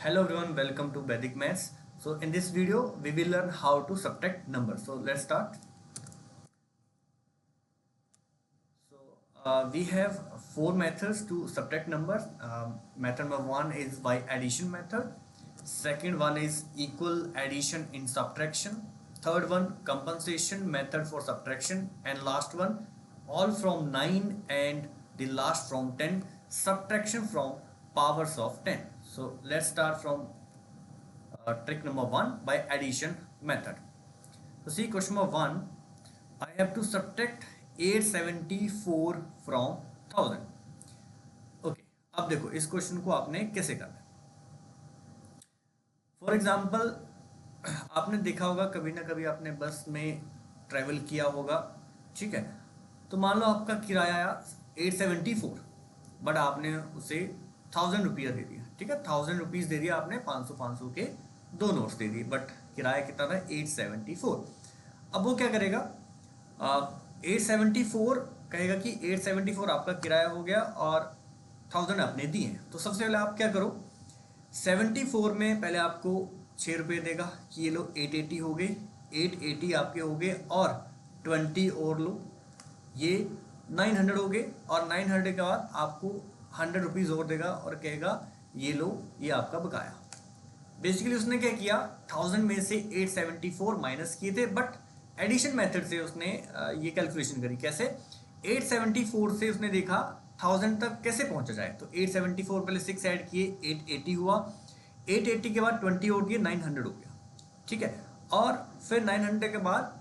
Hello everyone, welcome to Vedic Maths. So in this video, we will learn how to subtract numbers. So let's start. So we have four methods to subtract numbers. Method number one is by addition method. Second one is equal addition in subtraction. Third one, compensation method for subtraction. And last one, all from 9 and the last from 10, subtraction from powers of 10. So let's start from trick number one by addition method. So see question number one, I have to subtract 874 from 1000. Okay, अब देखो इस question को आपने कैसे करना है. For example आपने देखा होगा कभी ना कभी आपने बस में ट्रेवल किया होगा, ठीक है. तो मान लो आपका किराया आया 874, बट आपने उसे 1000 रुपया दे दिया, ठीक है. 1000 रुपीज़ दे दिया आपने, 500 के दो नोट्स दे दिए, बट किराया कितना था 874. अब वो क्या करेगा, 874 कहेगा कि 874 आपका किराया हो गया और 1000 आपने दिए हैं. तो सबसे पहले आप क्या करो, 74 में पहले आपको 6 रुपये देगा कि ये लो 880 हो गए, 880 आपके हो गए और 20 और लो, ये 900 हो गए और 900 के बाद आपको 100 रुपीज़ और देगा और कहेगा ये लो, ये आपका बकाया. बेसिकली उसने क्या किया, 1000 में से 874 माइनस किए थे, बट एडिशन मेथड से उसने ये कैलकुलेशन करी. कैसे, 874 से उसने देखा 1000 तक कैसे पहुंचा जाए. तो 874 पहले 6 ऐड किए, 880 हुआ, 880 के बाद 20 और दिए, 900 हो गया, ठीक है. और फिर 900 के बाद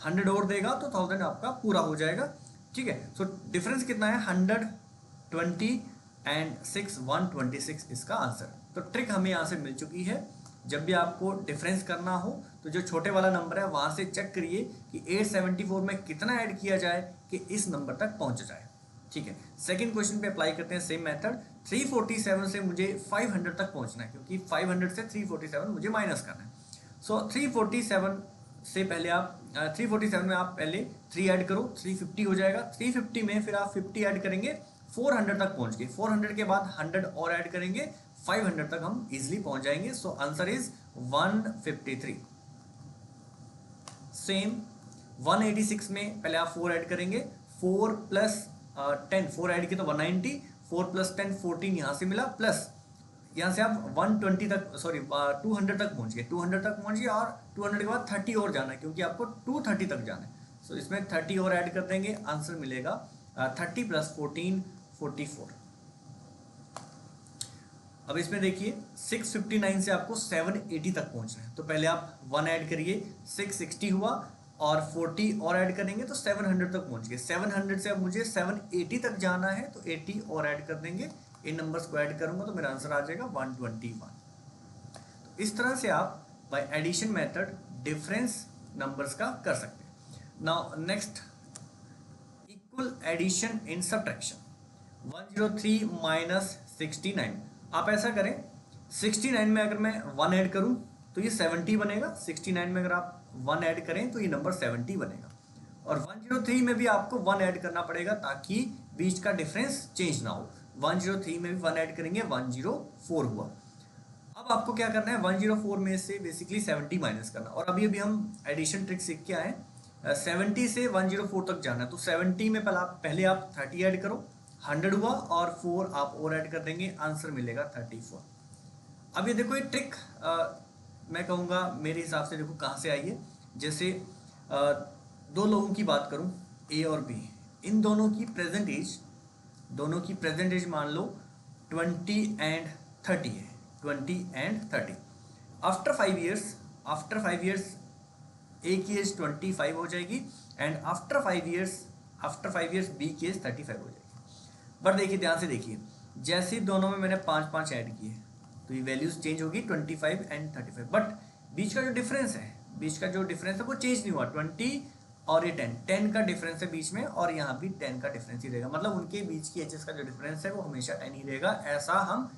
100 और देगा तो 1000 आपका पूरा हो जाएगा, ठीक है. सो डिफरेंस कितना है, 120 एंड 6, 126 इसका आंसर. तो ट्रिक हमें यहाँ से मिल चुकी है. जब भी आपको डिफरेंस करना हो तो जो छोटे वाला नंबर है वहाँ से चेक करिए कि 874 में कितना ऐड किया जाए कि इस नंबर तक पहुँच जाए, ठीक है. सेकंड क्वेश्चन पे अप्लाई करते हैं सेम मेथड. 347 से मुझे 500 तक पहुँचना है, क्योंकि 500 से 347 मुझे माइनस करना है. सो 347 से पहले आप 347 में आप पहले 3 ऐड करो, 350 हो जाएगा. 350 में फिर आप 50 ऐड करेंगे, 400 तक पहुंच गए. 400 के बाद 100 और ऐड करेंगे, 500 तक हम इजीली पहुंच जाएंगे. So answer is 153. सेम 186 में पहले आप 4 ऐड करेंगे, 4 प्लस 10, 4 ऐड किया तो 190, 4 प्लस 10 14 यहाँ से मिला, प्लस यहाँ से आप 120 तक 200 तक पहुँच गए. 200 तक पहुँच गए और 200 के बाद 30 और जाना है, क्योंकि आपको 230 तक जाना है. सो इसमें 30 और ऐड कर देंगे, आंसर मिलेगा 30 प्लस 14 44. अब इसमें देखिए 659 से आपको 780 तक पहुंचना है. तो पहले आप 1 ऐड करिए, 660 हुआ और 40 और ऐड करेंगे तो 700 तक पहुंच गए. 700 से अब मुझे 780 तक जाना है, तो 80 और ऐड कर देंगे. इन नंबर्स को ऐड करूंगा तो मेरा आंसर आ जाएगा 121. तो इस तरह से आप by addition method difference numbers का कर सकते हैं. Now next, equal addition in subtraction. 103 minus 69. आप ऐसा करें, 69 में अगर मैं 1 ऐड करूं तो ये 70 बनेगा. 69 में अगर आप 1 ऐड करें तो ये नंबर 70 बनेगा. और 103 में भी आपको 1 ऐड करना पड़ेगा ताकि बीच का डिफरेंस चेंज ना हो. 103 में भी 1 ऐड करेंगे, 104 हुआ. अब आपको क्या करना है, 104 में से बेसिकली 70 माइनस करना. और अभी हम एडिशन ट्रिक सीख के आए, 70 से 104 तक जाना है. तो 70 में पहले आप 30 ऐड करो, 100 हुआ और 4 आप और ऐड कर देंगे, आंसर मिलेगा 34. अब ये देखो ये ट्रिक मैं कहूँगा मेरे हिसाब से देखो कहाँ से आई है. जैसे दो लोगों की बात करूँ, ए और बी, इन दोनों की प्रेजेंट एज मान लो 20 एंड 30 है. 20 एंड 30. आफ्टर 5 ईयर्स ए की एज 25 हो जाएगी एंड आफ्टर 5 ईयर्स बी की एज 35 हो जाएगी. बट देखिए ध्यान से देखिए, जैसे दोनों में मैंने 5 ऐड किए तो ये वैल्यूज चेंज होगी 25 एंड 35. बट बीच का जो डिफरेंस है वो चेंज नहीं हुआ. 20 और ये 10 का डिफरेंस है बीच में, और यहाँ भी 10 का डिफरेंस ही रहेगा. मतलब उनके बीच की एचएस का जो डिफरेंस है वो हमेशा 10 ही रहेगा. ऐसा हम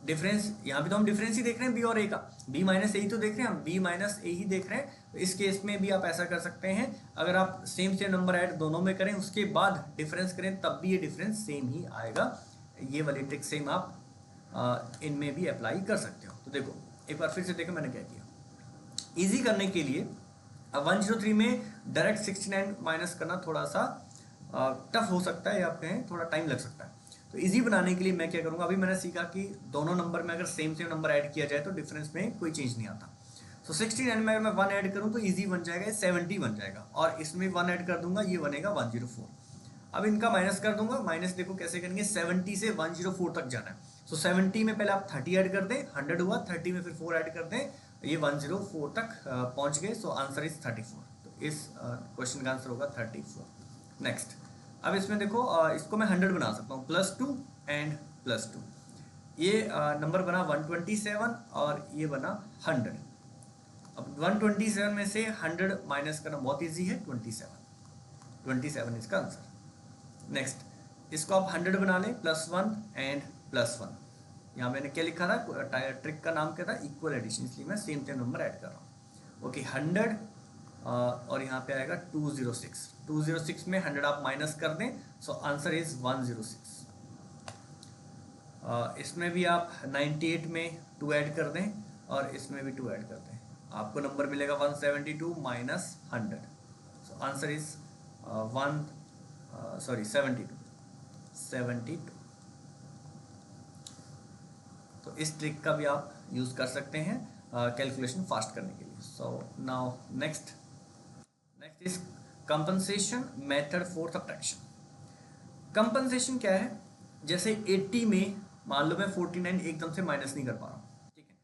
डिफरेंस, यहाँ भी तो हम डिफरेंस ही देख रहे हैं बी और ए का, बी माइनस ए ही तो देख रहे हैं हम, बी माइनस ए ही देख रहे हैं. तो इस केस में भी आप ऐसा कर सकते हैं, अगर आप सेम नंबर ऐड दोनों में करें उसके बाद डिफरेंस करें तब भी ये डिफरेंस सेम ही आएगा. ये वाली ट्रिक सेम आप इनमें भी अप्लाई कर सकते हो। तो देखो एक बार फिर से देखो मैंने क्या किया। इजी करने के लिए 103 में डायरेक्ट 69 माइनस करना थोड़ा सा टफ हो सकता है या आप कहें थोड़ा टाइम लग सकता है। तो इजी बनाने के लिए मैं क्या करूँगा, अभी मैंने सीखा कि दोनों नंबर में अगर सेम नंबर ऐड किया जाए तो डिफरेंस में कोई चेंज नहीं आता। तो 69 में अगर मैं 1 ऐड करूँ तो इजी बन जाएगा, 70 बन जाएगा, और इसमें 1 ऐड कर दूंगा, ये बनेगा 104। अब इनका माइनस कर दूंगा, माइनस देखो कैसे करेंगे, 70 से 104 तक जाना है। सो 70 में पहले आप 30 ऐड कर दें, 100 हुआ, 30 में फिर 4 ऐड कर दें, ये 104 तक पहुंच गए। So answer is 34। तो इस क्वेश्चन का आंसर होगा 34। नेक्स्ट, अब इसमें देखो इसको मैं 100 बना सकता हूँ, +2 एंड +2, ये नंबर बना 127 और ये बना 100। अब 127 में से 100 माइनस करना बहुत इजी है, 27 इसका आंसर। नेक्स्ट, इसको आप 100 बना लें, +1 एंड +1। यहाँ मैंने क्या लिखा था, ट्रिक का नाम क्या था, इक्वल एडिशन, इसलिए मैं सेम नंबर ऐड कर रहा हूँ। ओके 100 और यहाँ पे आएगा 206 में 100 आप माइनस कर दें, सो आंसर इज 106। इसमें भी आप 98 में 2 ऐड कर दें और इसमें भी 2 ऐड कर दें, आपको नंबर मिलेगा 172 माइनस 100। So answer is 72। तो इस ट्रिक का भी आप यूज़ कर सकते हैं कैलकुलेशन फास्ट करने के लिए। So now next is compensation method for subtraction. Compensation क्या है, जैसे 80 में मान लो मैं 49 एकदम से माइनस नहीं कर पा रहा हूँ, ठीक है,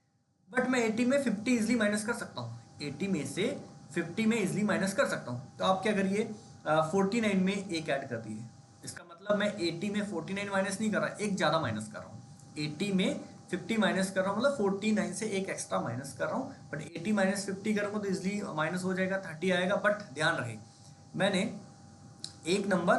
बट मैं 80 में 50 इजिली माइनस कर सकता हूँ, 80 में से 50 में इजिली माइनस कर सकता हूँ। तो आप क्या करिए, 49 में एक ऐड कर दिए, इसका मतलब मैं 80 में 49 माइनस नहीं कर रहा, एक ज़्यादा माइनस कर रहा हूँ। 80 में 50 माइनस कर रहा हूँ, मतलब 49 से एक एक्स्ट्रा माइनस कर रहा हूँ, बट 80 माइनस 50 करूँगा तो इजिली माइनस हो जाएगा, 30 आएगा। बट ध्यान रहे मैंने एक नंबर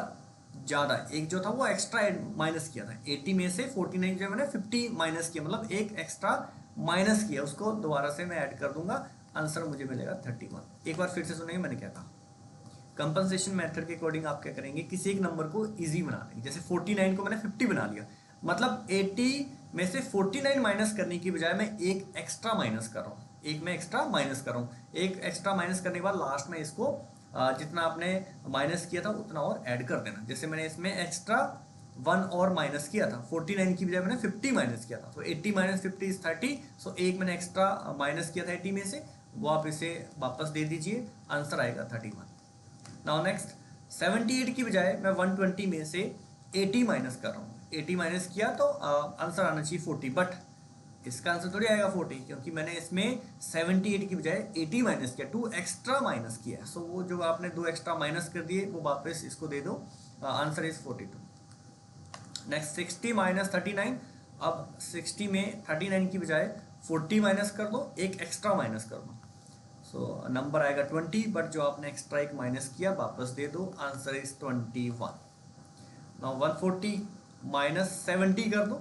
ज़्यादा, एक जो था वो एक्स्ट्रा माइनस किया था, 80 में से 49 जो मैंने 50 माइनस किया, मतलब एक एक्स्ट्रा माइनस किया, उसको दोबारा से मैं ऐड कर दूंगा, आंसर मुझे मिलेगा 31। एक बार फिर से सुनेंगे मैंने क्या कहा। कंपनसेशन मेथड के अकॉर्डिंग आप क्या करेंगे, किसी एक नंबर को इजी बना देंगे। जैसे 49 को मैंने 50 बना लिया, मतलब 80 में से 49 माइनस करने की बजाय मैं एक एक्स्ट्रा माइनस कर रहा हूँ, एक एक्स्ट्रा माइनस करने के बाद लास्ट में इसको जितना आपने माइनस किया था उतना और ऐड कर देना। जैसे मैंने इसमें एक्स्ट्रा 1 और माइनस किया था, 49 की बजाय मैंने 50 माइनस किया था, तो 80 माइनस 50 इज 30। सो एक मैंने एक्स्ट्रा माइनस किया था 80 में से, वो आप इसे वापस दे दीजिए, आंसर आएगा 31। नाउ नेक्स्ट, 78 की बजाय मैं 120 में से 80 माइनस कर रहा हूँ, 80 माइनस किया तो आंसर आना चाहिए 40, बट इसका आंसर थोड़ी आएगा 40, क्योंकि मैंने इसमें 78 की बजाय 80 माइनस किया, 2 एक्स्ट्रा माइनस किया। सो वो जो आपने 2 एक्स्ट्रा माइनस कर दिए वो वापस इसको दे दो, आंसर इज 42। नेक्स्ट 60 माइनस 39, अब 60 में 39 की बजाय 40 माइनस कर दो, एक एक्स्ट्रा माइनस कर दो, सो नंबर आएगा 20, बट जो आपने एक्स्ट्रा एक माइनस किया वापस दे दो, आंसर इज 21। नाउ 140 माइनस 70 कर दो,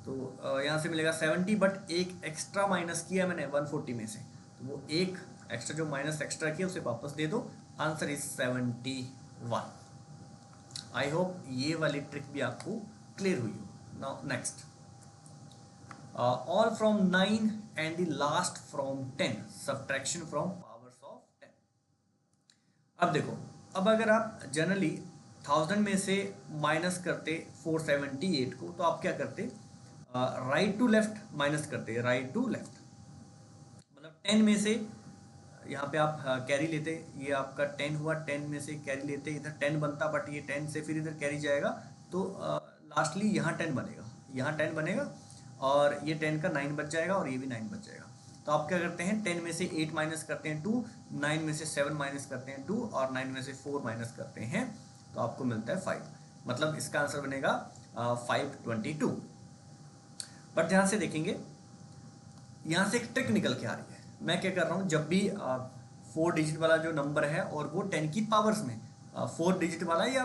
तो यहाँ से मिलेगा 70, बट एक एक्स्ट्रा माइनस किया मैंने 140 में से, तो वो एक एक्स्ट्रा जो माइनस एक्स्ट्रा किया उसे वापस दे दो, आंसर इज 71। आई होप ये वाली ट्रिक भी आपको क्लियर हुई हो। Now next, all from 9 and the last from 10, subtraction from powers of 10। अब देखो, अब अगर आप जनरली 1000 में से माइनस करते 478 को, तो आप क्या करते, राइट टू लेफ्ट माइनस करते, राइट टू लेफ्ट, मतलब 10 में से यहाँ पे आप कैरी लेते, ये आपका 10 हुआ, 10 में से कैरी लेते, इधर 10 बनता, बट ये 10 से फिर इधर कैरी जाएगा, तो लास्टली यहाँ 10 बनेगा, यहाँ 10 बनेगा, और ये 10 का 9 बच जाएगा, और ये भी 9 बच जाएगा। तो आप क्या करते हैं, 10 में से 8 माइनस करते हैं 2, 9 में से 7 माइनस करते हैं 2, और 9 में से 4 माइनस करते हैं, तो आपको मिलता है 5, मतलब इसका आंसर बनेगा 522। बट ध्यान से देखेंगे, यहाँ से एक ट्रिक निकल के आ रही है। मैं क्या कर रहा हूँ, जब भी 4 डिजिट वाला जो नंबर है और वो 10 की पावर्स में 4 डिजिट वाला या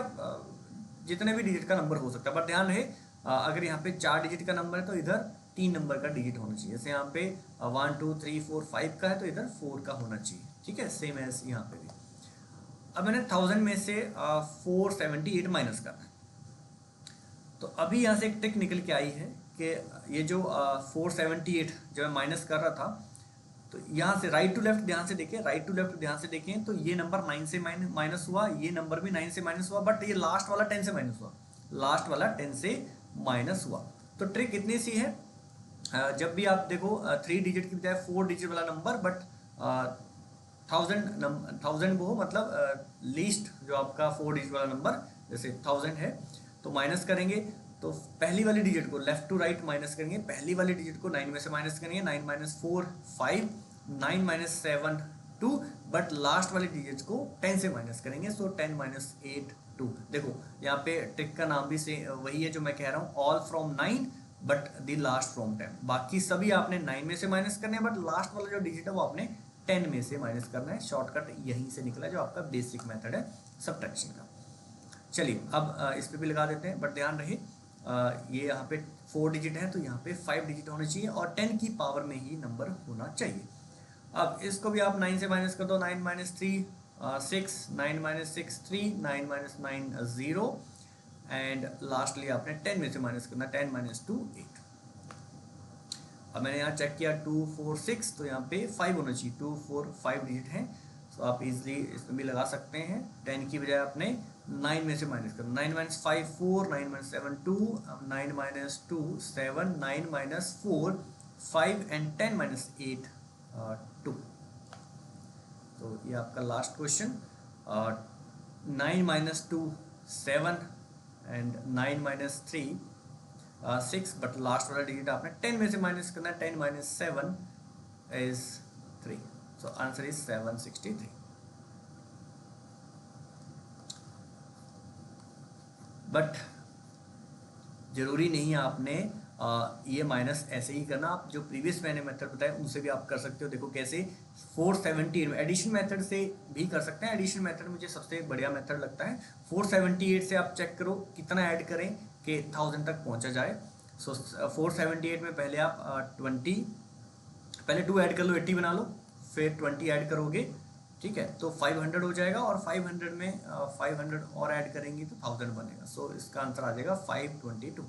जितने भी डिजिट का नंबर हो सकता है, बट ध्यान रहे अगर यहाँ पे 4 डिजिट का नंबर है तो इधर 3 नंबर का डिजिट होना चाहिए। जैसे यहाँ पे 1 2 3 4 5 का है तो इधर 4 का होना चाहिए, ठीक है, सेम एज यहाँ पे भी। अब मैंने 1000 में से 478 माइनस करना है, तो अभी यहाँ से एक ट्रिक निकल के आई है कि ये जो 478 जो मैं माइनस कर रहा था, तो यहाँ से राइट टू लेफ्ट ध्यान से देखें, राइट टू लेफ्ट ध्यान से देखें, तो ये नंबर 9 से माइनस हुआ, ये नंबर भी 9 से माइनस हुआ, बट ये लास्ट वाला 10 से माइनस हुआ, लास्ट वाला 10 से माइनस हुआ। तो ट्रिक इतनी सी है, जब भी आप देखो 3 डिजिट की बजाय 4 डिजिट वाला नंबर, बट 1000 वो मतलब लीस्ट जो आपका 4 डिजिट वाला नंबर जैसे 1000 है, तो माइनस करेंगे तो पहली वाली डिजिट को लेफ्ट टू राइट माइनस करेंगे, पहली वाली डिजिट को 9 में से माइनस करेंगे, 9 माइनस 4 5, 9 माइनस 7 2, बट लास्ट वाली डिजिट को 10 से माइनस करेंगे, सो 10 माइनस 8 2। देखो यहाँ पे ट्रिक का नाम भी से वही है जो मैं कह रहा हूँ, all from 9 but the last from 10। बाकी सभी आपने 9 में से माइनस करने हैं, बट लास्ट वाला जो डिजिट है वो आपने 10 में से माइनस करना है। शॉर्टकट यहीं से निकला जो आपका बेसिक मेथड है सब्ट्रैक्शन का। चलिए अब इस पे भी लगा देते हैं, बट ध्यान रहे ये यहाँ पे 4 डिजिट है तो यहाँ पे 5 डिजिट होने चाहिए और 10 की पावर में ही नंबर होना चाहिए। अब इसको भी आप 9 से माइनस कर दो, 9 minus 3 6, 9 minus 6 3, 9 minus 9 0, and lastly आपने 10 में से माइनस करना, 10 माइनस 2 8। अब मैंने यहाँ चेक किया 2 4 6, तो यहाँ पे 5 होना चाहिए, 2 4 5 डिजिट हैं, तो आप इजीली इसमें भी लगा सकते हैं। 10 की बजाय आपने 9 में से माइनस करना, 9 minus 5 4, 9 minus 7 2, 9 minus 2 7, 9 minus 4 5, and 10 minus 8 2। तो ये आपका last question. 9 minus 2 7, and 9 minus 3 6, but last वाला डिजिट आपने 10 में से माइनस करना है, 10 minus 7 is 3, so answer is 763। But जरूरी नहीं है आपने ये माइनस ऐसे ही करना, आप जो प्रीवियस मैंने मेथड बताया उनसे भी आप कर सकते हो। देखो कैसे, 478 एडिशन मेथड से भी कर सकते हैं, एडिशन मेथड मुझे सबसे बढ़िया मेथड लगता है। 478 से आप चेक करो कितना ऐड करें कि 1000 तक पहुंचा जाए। सो 478 में पहले आप 20, पहले 2 ऐड कर लो, 80 बना लो, फिर 20 ऐड करोगे, ठीक है, तो 500 हो जाएगा, और 500 में 500 और ऐड करेंगे तो 1000 बनेगा। सो इसका आंसर आ जाएगा 522।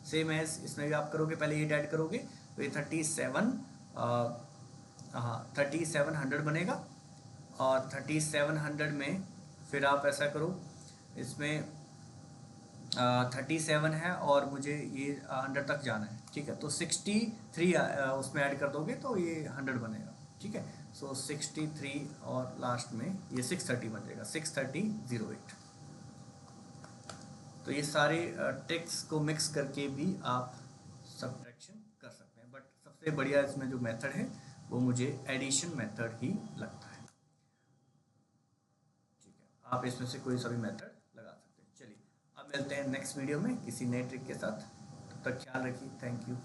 सेम एज इसमें भी आप करोगे, पहले 8 ऐड करोगे तो ये 37 3700 बनेगा, और 3700 में फिर आप ऐसा करो, इसमें 37 है और मुझे ये 100 तक जाना है, ठीक है, तो 63 उसमें ऐड कर दोगे तो ये 100 बनेगा, ठीक है। सो 63 और लास्ट में ये 630 बन जाएगा, 63008। तो ये सारे ट्रिक्स को मिक्स करके भी आप सब्ट्रैक्शन कर सकते हैं, बट सबसे बढ़िया इसमें जो मेथड है वो मुझे एडिशन मेथड ही लगता है, ठीक है। आप इसमें से कोई सा भी मेथड लगा सकते हैं। चलिए अब मिलते हैं नेक्स्ट वीडियो में किसी नए ट्रिक के साथ, तब तक ख्याल रखिए, थैंक यू।